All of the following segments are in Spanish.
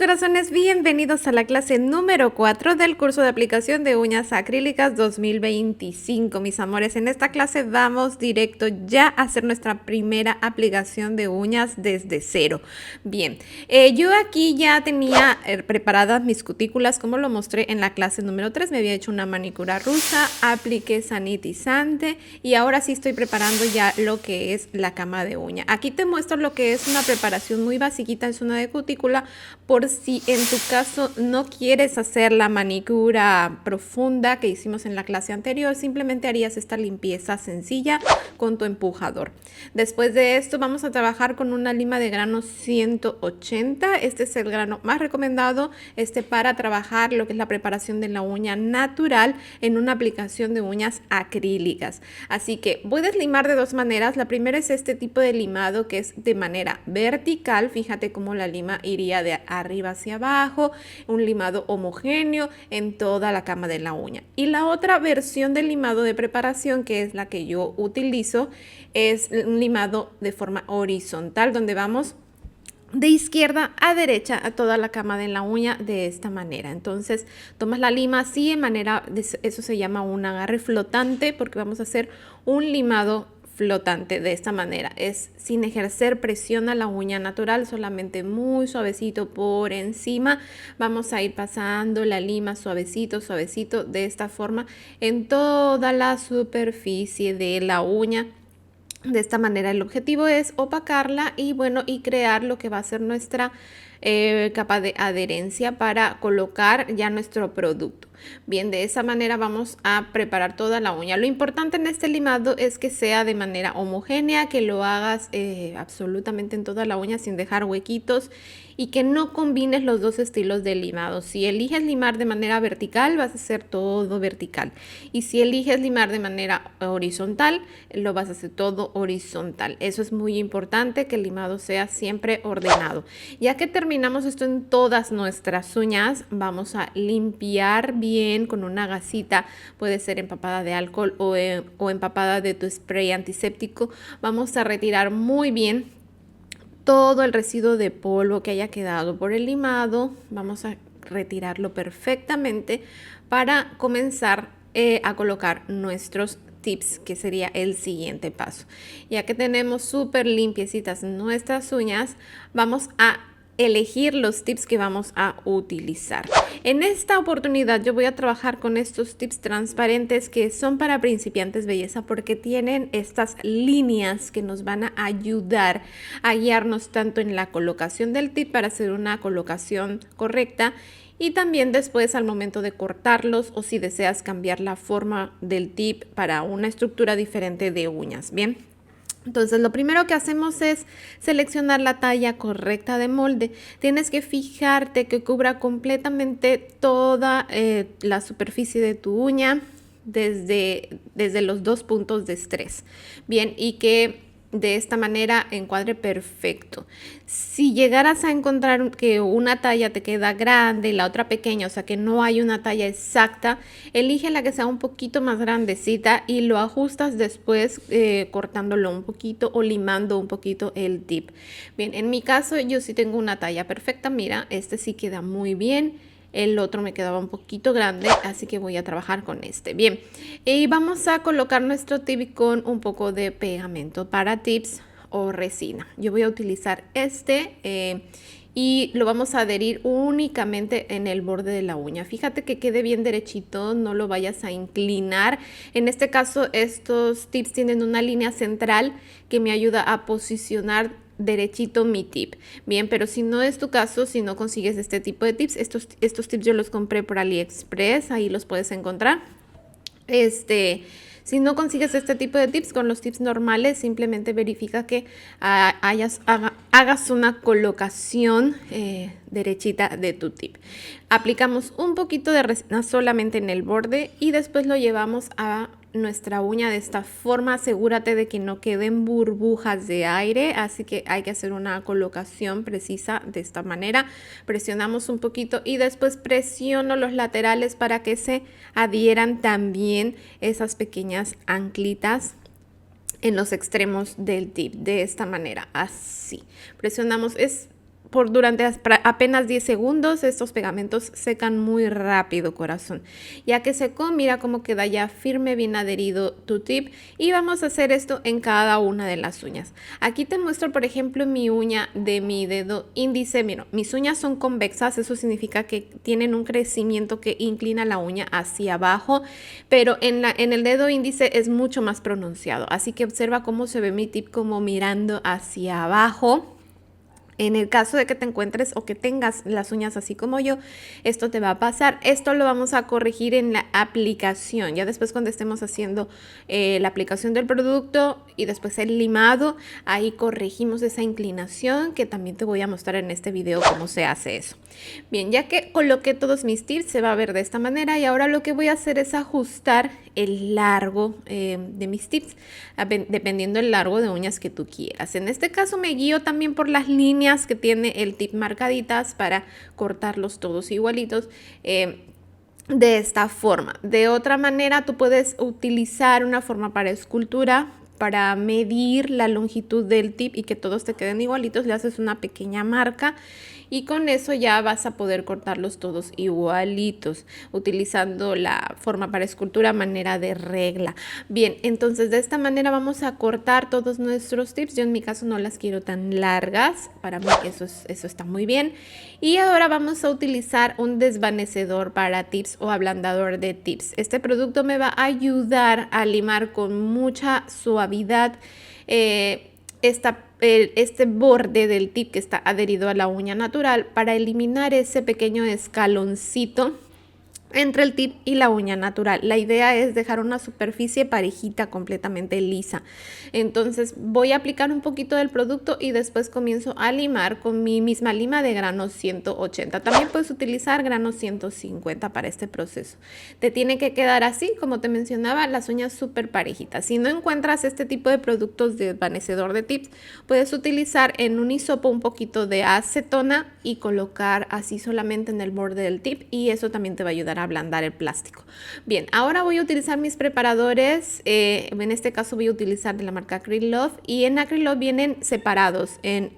corazones, bienvenidos a la clase número 4 del curso de aplicación de uñas acrílicas 2025. Mis amores, en esta clase vamos directo ya a hacer nuestra primera aplicación de uñas desde cero. Bien, yo aquí ya tenía preparadas mis cutículas como lo mostré en la clase número 3. Me había hecho una manicura rusa, apliqué sanitizante y ahora sí estoy preparando ya lo que es la cama de uña. Aquí te muestro lo que es una preparación muy basiquita en zona de cutícula, por si en tu caso no quieres hacer la manicura profunda que hicimos en la clase anterior, simplemente harías esta limpieza sencilla con tu empujador. Después de esto vamos a trabajar con una lima de grano 180. Este es el grano más recomendado para trabajar lo que es la preparación de la uña natural en una aplicación de uñas acrílicas. Así que puedes limar de dos maneras. La primera es este tipo de limado que es de manera vertical. Fíjate cómo la lima iría de arriba hacia abajo, un limado homogéneo en toda la cama de la uña. Y la otra versión del limado de preparación, que es la que yo utilizo, es un limado de forma horizontal, donde vamos de izquierda a derecha a toda la cama de la uña de esta manera. Entonces tomas la lima así en manera, eso se llama un agarre flotante, porque vamos a hacer un limado flotante de esta manera, es sin ejercer presión a la uña natural, solamente muy suavecito por encima. Vamos a ir pasando la lima suavecito, suavecito de esta forma en toda la superficie de la uña. De esta manera el objetivo es opacarla y crear lo que va a ser nuestra capa de adherencia para colocar ya nuestro producto. Bien, de esa manera vamos a preparar toda la uña. Lo importante en este limado es que sea de manera homogénea, que lo hagas absolutamente en toda la uña sin dejar huequitos y que no combines los dos estilos de limado. Si eliges limar de manera vertical, vas a hacer todo vertical. Y si eliges limar de manera horizontal, lo vas a hacer todo horizontal. Eso es muy importante, que el limado sea siempre ordenado. Ya que terminamos esto en todas nuestras uñas, vamos a limpiar bien con una gasita, puede ser empapada de alcohol o empapada de tu spray antiséptico. Vamos a retirar muy bien todo el residuo de polvo que haya quedado por el limado. Vamos a retirarlo perfectamente para comenzar a colocar nuestros tips, que sería el siguiente paso. Ya que tenemos súper limpiecitas nuestras uñas, vamos a elegir los tips que vamos a utilizar. En esta oportunidad yo voy a trabajar con estos tips transparentes que son para principiantes belleza, porque tienen estas líneas que nos van a ayudar a guiarnos tanto en la colocación del tip para hacer una colocación correcta, y también después al momento de cortarlos, o si deseas cambiar la forma del tip para una estructura diferente de uñas. Bien, entonces lo primero que hacemos es seleccionar la talla correcta de molde. Tienes que fijarte que cubra completamente toda la superficie de tu uña desde los dos puntos de estrés. Bien, y que de esta manera encuadre perfecto. Si llegaras a encontrar que una talla te queda grande y la otra pequeña, o sea que no hay una talla exacta, elige la que sea un poquito más grandecita y lo ajustas después cortándolo un poquito o limando un poquito el tip. Bien, en mi caso yo sí tengo una talla perfecta. Mira, este sí queda muy bien. El otro me quedaba un poquito grande, así que voy a trabajar con este. Bien, y vamos a colocar nuestro tip con un poco de pegamento para tips o resina. Yo voy a utilizar y lo vamos a adherir únicamente en el borde de la uña. Fíjate que quede bien derechito, no lo vayas a inclinar. En este caso, estos tips tienen una línea central que me ayuda a posicionar derechito mi tip. Bien, pero si no es tu caso, si no consigues este tipo de tips, estos tips yo los compré por AliExpress, ahí los puedes encontrar. Si no consigues este tipo de tips, con los tips normales simplemente verifica que hagas una colocación derechita de tu tip. Aplicamos un poquito de resina solamente en el borde y después lo llevamos a nuestra uña de esta forma. Asegúrate de que no queden burbujas de aire, así que hay que hacer una colocación precisa de esta manera. Presionamos un poquito y después presiono los laterales para que se adhieran también esas pequeñas anclitas en los extremos del tip, de esta manera, así presionamos. Es durante apenas 10 segundos. Estos pegamentos secan muy rápido, corazón. Ya que secó, mira cómo queda ya firme, bien adherido tu tip. Y vamos a hacer esto en cada una de las uñas. Aquí te muestro, por ejemplo, mi uña de mi dedo índice. Mira, mis uñas son convexas, eso significa que tienen un crecimiento que inclina la uña hacia abajo, pero en el dedo índice es mucho más pronunciado. Así que observa cómo se ve mi tip como mirando hacia abajo. En el caso de que te encuentres o que tengas las uñas así como yo, esto te va a pasar. Esto lo vamos a corregir en la aplicación. Ya después, cuando estemos haciendo la aplicación del producto y después el limado, ahí corregimos esa inclinación, que también te voy a mostrar en este video cómo se hace eso. Bien, ya que coloqué todos mis tips, se va a ver de esta manera, y ahora lo que voy a hacer es ajustar el largo de mis tips, dependiendo del largo de uñas que tú quieras. En este caso me guío también por las líneas que tiene el tip marcaditas para cortarlos todos igualitos. De esta forma. De otra manera, tú puedes utilizar una forma para escultura, para medir la longitud del tip y que todos te queden igualitos. Le haces una pequeña marca y con eso ya vas a poder cortarlos todos igualitos, utilizando la forma para escultura, manera de regla. Bien, entonces de esta manera vamos a cortar todos nuestros tips. Yo en mi caso no las quiero tan largas, para mí eso está muy bien. Y ahora vamos a utilizar un desvanecedor para tips o ablandador de tips. Este producto me va a ayudar a limar con mucha suavidad este borde del tip que está adherido a la uña natural, para eliminar ese pequeño escaloncito entre el tip y la uña natural. La idea es dejar una superficie parejita, completamente lisa. Entonces voy a aplicar un poquito del producto y después comienzo a limar con mi misma lima de grano 180. También puedes utilizar grano 150 para este proceso. Te tiene que quedar así, como te mencionaba, las uñas súper parejitas. Si no encuentras este tipo de productos de desvanecedor de tips, puedes utilizar en un hisopo un poquito de acetona y colocar así solamente en el borde del tip, y eso también te va a ayudar a ablandar el plástico. Bien, ahora voy a utilizar mis preparadores. En este caso voy a utilizar de la marca Acrylove, y en Acrylove vienen separados en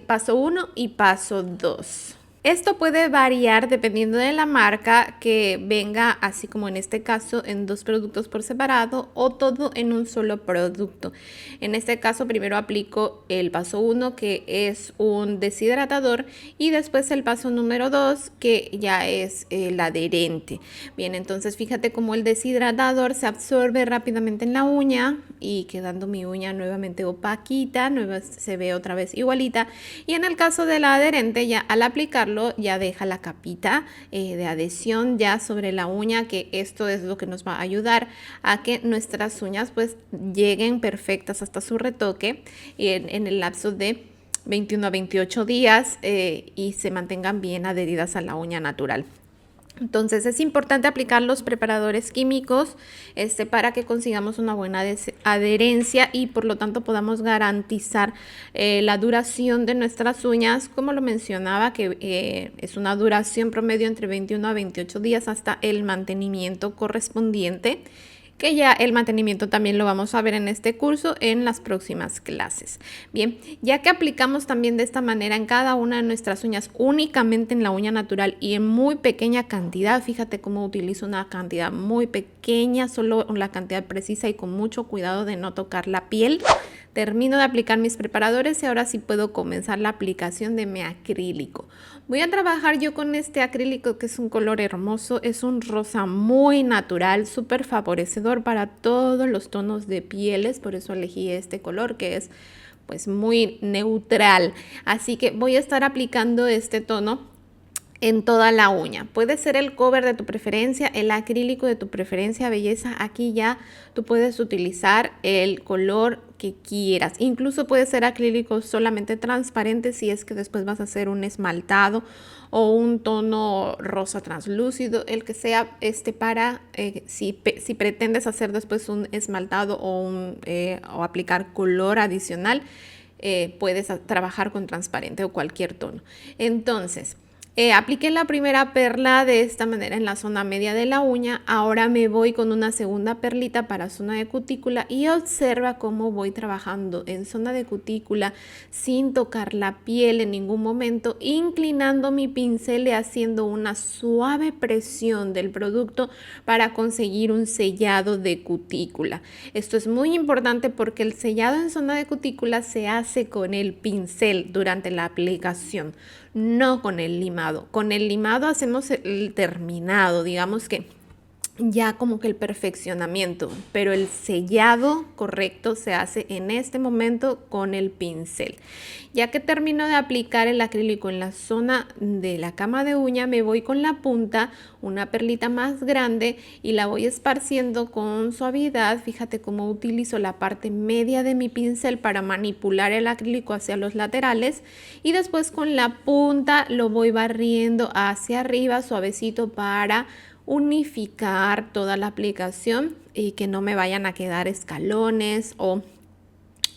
paso 1 y paso 2. Esto puede variar dependiendo de la marca, que venga así como en este caso en 2 productos por separado o todo en un solo producto. En este caso primero aplico el paso 1, que es un deshidratador, y después el paso número 2, que ya es el adherente. Bien, entonces fíjate cómo el deshidratador se absorbe rápidamente en la uña y quedando mi uña nuevamente opaquita, se ve otra vez igualita. Y en el caso del adherente, ya al aplicarlo ya deja la capita de adhesión ya sobre la uña, que esto es lo que nos va a ayudar a que nuestras uñas pues lleguen perfectas hasta su retoque en el lapso de 21 a 28 días y se mantengan bien adheridas a la uña natural. Entonces es importante aplicar los preparadores químicos para que consigamos una buena adherencia y por lo tanto podamos garantizar la duración de nuestras uñas, como lo mencionaba, que es una duración promedio entre 21 a 28 días hasta el mantenimiento correspondiente, que ya el mantenimiento también lo vamos a ver en este curso en las próximas clases. Bien, ya que aplicamos también de esta manera en cada una de nuestras uñas, únicamente en la uña natural y en muy pequeña cantidad, fíjate cómo utilizo una cantidad muy pequeña, solo la cantidad precisa y con mucho cuidado de no tocar la piel. Termino de aplicar mis preparadores y ahora sí puedo comenzar la aplicación de mi acrílico. Voy a trabajar yo con este acrílico, que es un color hermoso, es un rosa muy natural, súper favorecedor para todos los tonos de pieles, por eso elegí este color, que es pues muy neutral. Así que voy a estar aplicando este tono en toda la uña. Puede ser el cover de tu preferencia, el acrílico de tu preferencia, belleza. Aquí ya tú puedes utilizar el color que quieras. Incluso puede ser acrílico solamente transparente si es que después vas a hacer un esmaltado o un tono rosa translúcido, el que sea para si pretendes hacer después un esmaltado o aplicar color adicional, puedes trabajar con transparente o cualquier tono. Entonces, Apliqué la primera perla de esta manera en la zona media de la uña. Ahora me voy con una segunda perlita para zona de cutícula y observa cómo voy trabajando en zona de cutícula sin tocar la piel en ningún momento, inclinando mi pincel y haciendo una suave presión del producto para conseguir un sellado de cutícula. Esto es muy importante porque el sellado en zona de cutícula se hace con el pincel durante la aplicación, no con el limado. Con el limado hacemos el terminado, digamos que ya como que el perfeccionamiento, pero el sellado correcto se hace en este momento con el pincel. Ya que termino de aplicar el acrílico en la zona de la cama de uña, me voy con la punta, una perlita más grande, y la voy esparciendo con suavidad. Fíjate cómo utilizo la parte media de mi pincel para manipular el acrílico hacia los laterales, y después con la punta lo voy barriendo hacia arriba suavecito para unificar toda la aplicación y que no me vayan a quedar escalones o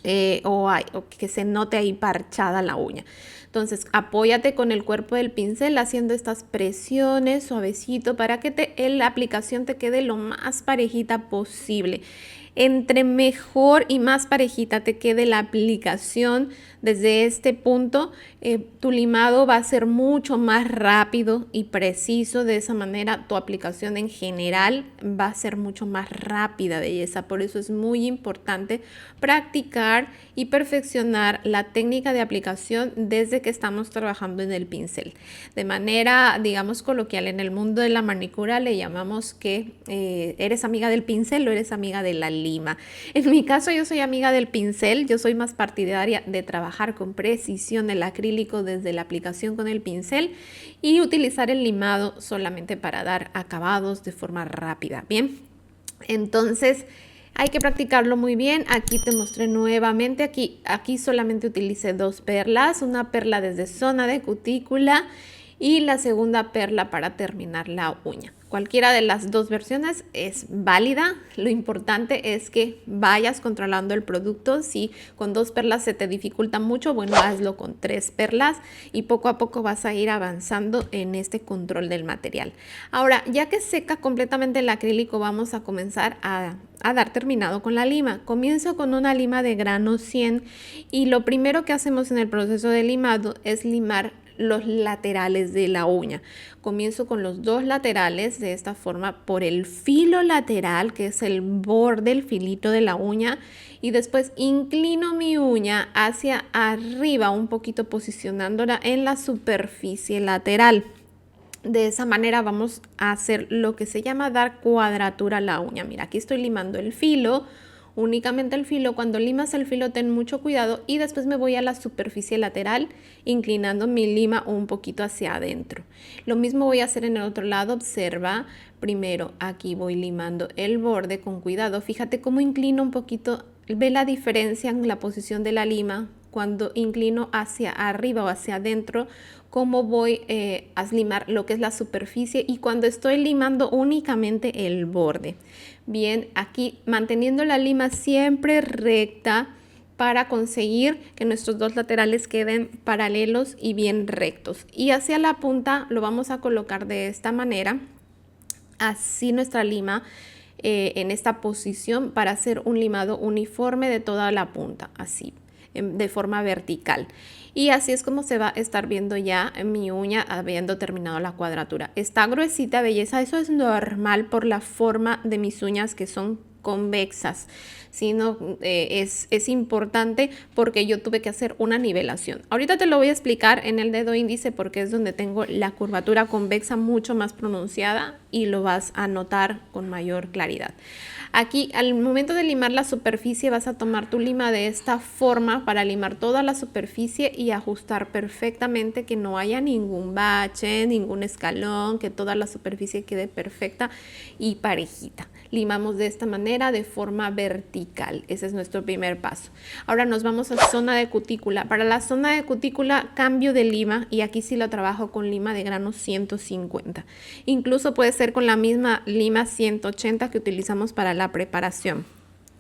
que se note ahí parchada la uña. Entonces apóyate con el cuerpo del pincel haciendo estas presiones suavecito para que la aplicación te quede lo más parejita posible. Entre mejor y más parejita te quede la aplicación desde este punto, tu limado va a ser mucho más rápido y preciso. De esa manera tu aplicación en general va a ser mucho más rápida, belleza. Por eso es muy importante practicar y perfeccionar la técnica de aplicación desde que estamos trabajando en el pincel. De manera, digamos, coloquial, en el mundo de la manicura le llamamos que eres amiga del pincel o eres amiga de la lima. En mi caso yo soy amiga del pincel. Yo soy más partidaria de trabajar con precisión el acrílico desde la aplicación con el pincel y utilizar el limado solamente para dar acabados de forma rápida. Bien, entonces hay que practicarlo muy bien. Aquí te mostré nuevamente, aquí solamente utilicé 2 perlas, una perla desde zona de cutícula y la segunda perla para terminar la uña. Cualquiera de las 2 versiones es válida. Lo importante es que vayas controlando el producto. Si con 2 perlas se te dificulta mucho, bueno, hazlo con 3 perlas y poco a poco vas a ir avanzando en este control del material. Ahora, ya que seca completamente el acrílico, vamos a comenzar a dar terminado con la lima. Comienzo con una lima de grano 100 y lo primero que hacemos en el proceso de limado es limar los laterales de la uña. Comienzo con los 2 laterales de esta forma por el filo lateral, que es el borde, el filito de la uña, y después inclino mi uña hacia arriba un poquito, posicionándola en la superficie lateral. De esa manera vamos a hacer lo que se llama dar cuadratura a la uña. Mira, aquí estoy limando el filo, únicamente el filo. Cuando limas el filo ten mucho cuidado y después me voy a la superficie lateral inclinando mi lima un poquito hacia adentro. Lo mismo voy a hacer en el otro lado. Observa, primero aquí voy limando el borde con cuidado. Fíjate cómo inclino un poquito, ve la diferencia en la posición de la lima cuando inclino hacia arriba o hacia adentro, cómo voy a limar lo que es la superficie y cuando estoy limando únicamente el borde. Bien, aquí manteniendo la lima siempre recta para conseguir que nuestros 2 laterales queden paralelos y bien rectos. Y hacia la punta lo vamos a colocar de esta manera, así nuestra lima en esta posición para hacer un limado uniforme de toda la punta, así, de forma vertical. Y así es como se va a estar viendo ya mi uña habiendo terminado la cuadratura. Está gruesita, belleza, eso es normal por la forma de mis uñas que son convexas, sino es importante porque yo tuve que hacer una nivelación. Ahorita te lo voy a explicar en el dedo índice porque es donde tengo la curvatura convexa mucho más pronunciada y lo vas a notar con mayor claridad. Aquí al momento de limar la superficie vas a tomar tu lima de esta forma para limar toda la superficie y ajustar perfectamente, que no haya ningún bache, ningún escalón, que toda la superficie quede perfecta y parejita. Limamos de esta manera de forma vertical. Ese es nuestro primer paso. Ahora nos vamos a zona de cutícula. Para la zona de cutícula cambio de lima y aquí sí lo trabajo con lima de grano 150. Incluso puede ser con la misma lima 180 que utilizamos para la preparación.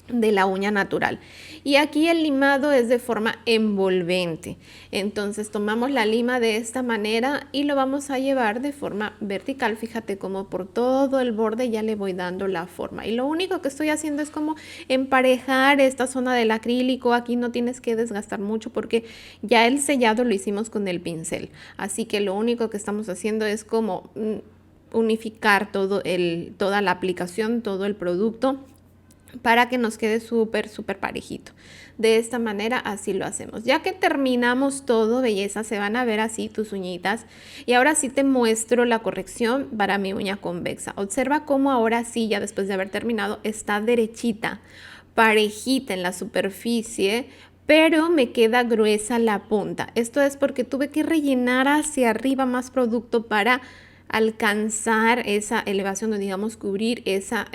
de la uña natural. Y aquí el limado es de forma envolvente. Entonces tomamos la lima de esta manera y lo vamos a llevar de forma vertical. Fíjate como por todo el borde ya le voy dando la forma. Y lo único que estoy haciendo es como emparejar esta zona del acrílico. Aquí no tienes que desgastar mucho porque ya el sellado lo hicimos con el pincel. Así que lo único que estamos haciendo es como unificar toda la aplicación, todo el producto, para que nos quede súper parejito. De esta manera así lo hacemos. Ya que terminamos todo, belleza, se van a ver así tus uñitas. Y ahora sí te muestro la corrección para mi uña convexa. Observa cómo ahora sí, ya después de haber terminado, está derechita, parejita en la superficie, pero me queda gruesa la punta. Esto es porque tuve que rellenar hacia arriba más producto para alcanzar esa elevación, o digamos cubrir esa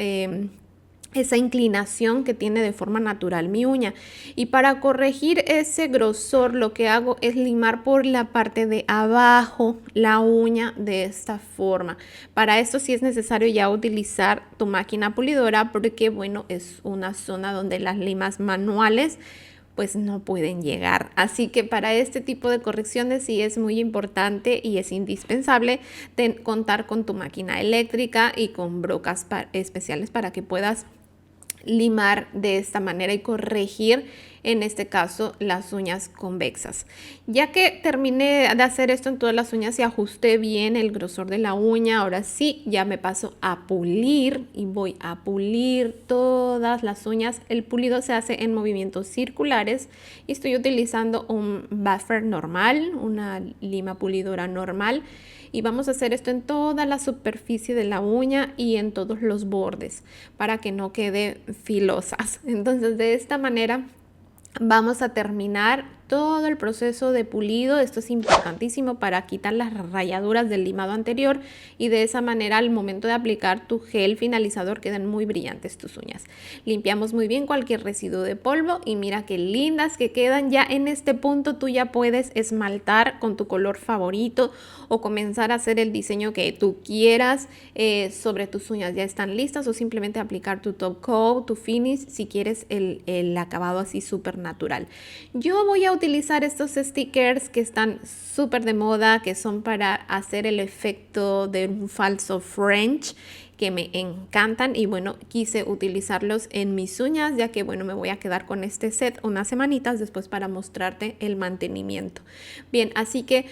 inclinación que tiene de forma natural mi uña. Y para corregir ese grosor, lo que hago es limar por la parte de abajo la uña de esta forma. Para esto sí es necesario ya utilizar tu máquina pulidora, porque bueno, es una zona donde las limas manuales pues no pueden llegar. Así que para este tipo de correcciones sí es muy importante y es indispensable contar con tu máquina eléctrica y con brocas especiales para que puedas limar de esta manera y corregir, en este caso, las uñas convexas. Ya que terminé de hacer esto en todas las uñas y ajusté bien el grosor de la uña, ahora sí ya me paso a pulir y voy a pulir todas las uñas. El pulido se hace en movimientos circulares y estoy utilizando un buffer normal, una lima pulidora normal. Y vamos a hacer esto en toda la superficie de la uña y en todos los bordes para que no quede filosas. Entonces de esta manera vamos a terminar todo el proceso de pulido. Esto es importantísimo para quitar las rayaduras del limado anterior y de esa manera al momento de aplicar tu gel finalizador quedan muy brillantes tus uñas. Limpiamos muy bien cualquier residuo de polvo y mira qué lindas que quedan. Ya en este punto tú ya puedes esmaltar con tu color favorito o comenzar a hacer el diseño que tú quieras sobre tus uñas. Ya están listas, o simplemente aplicar tu top coat, tu finish si quieres el acabado así súper natural. Yo voy a utilizar estos stickers que están súper de moda, que son para hacer el efecto de un falso French, que me encantan y bueno, quise utilizarlos en mis uñas, ya que bueno, me voy a quedar con este set unas semanitas después para mostrarte el mantenimiento. Bien, así que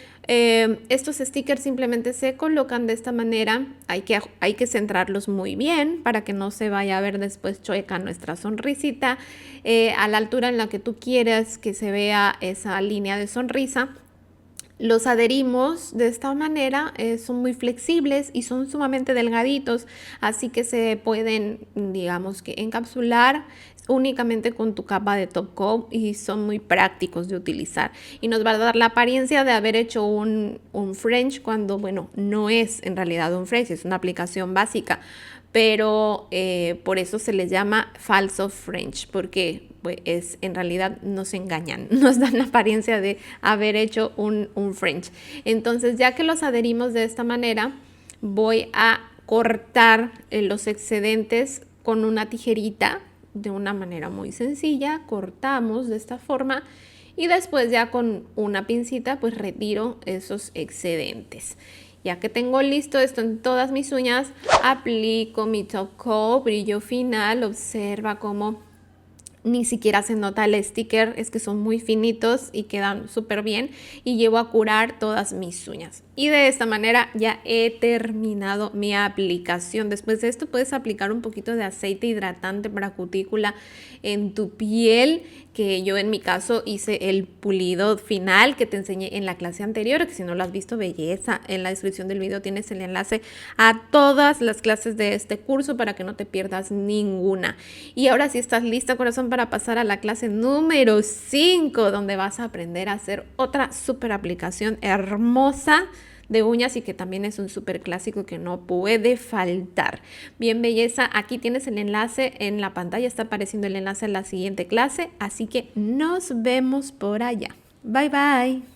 estos stickers simplemente se colocan de esta manera. Hay que centrarlos muy bien para que no se vaya a ver después chueca nuestra sonrisita, a la altura en la que tú quieras que se vea esa línea de sonrisa. Los adherimos de esta manera, son muy flexibles y son sumamente delgaditos, así que se pueden, digamos que encapsular únicamente con tu capa de top coat y son muy prácticos de utilizar. Y nos va a dar la apariencia de haber hecho un French cuando, bueno, no es en realidad un French, es una aplicación básica. Pero por eso se les llama falso French, porque pues, en realidad nos engañan, nos dan la apariencia de haber hecho un French. Entonces, ya que los adherimos de esta manera, voy a cortar los excedentes con una tijerita de una manera muy sencilla. Cortamos de esta forma y después ya con una pincita pues retiro esos excedentes. Ya que tengo listo esto en todas mis uñas, aplico mi top coat, brillo final. Observa cómo ni siquiera se nota el sticker, es que son muy finitos y quedan súper bien. Y llevo a curar todas mis uñas. Y de esta manera ya he terminado mi aplicación. Después de esto puedes aplicar un poquito de aceite hidratante para cutícula en tu piel, que yo en mi caso hice el pulido final que te enseñé en la clase anterior, que si no lo has visto, belleza, en la descripción del video tienes el enlace a todas las clases de este curso para que no te pierdas ninguna. Y ahora sí estás lista, corazón, para pasar a la clase número 5, donde vas a aprender a hacer otra súper aplicación hermosa de uñas y que también es un súper clásico que no puede faltar. Bien, belleza, aquí tienes el enlace en la pantalla, está apareciendo el enlace a la siguiente clase, así que nos vemos por allá. Bye, bye.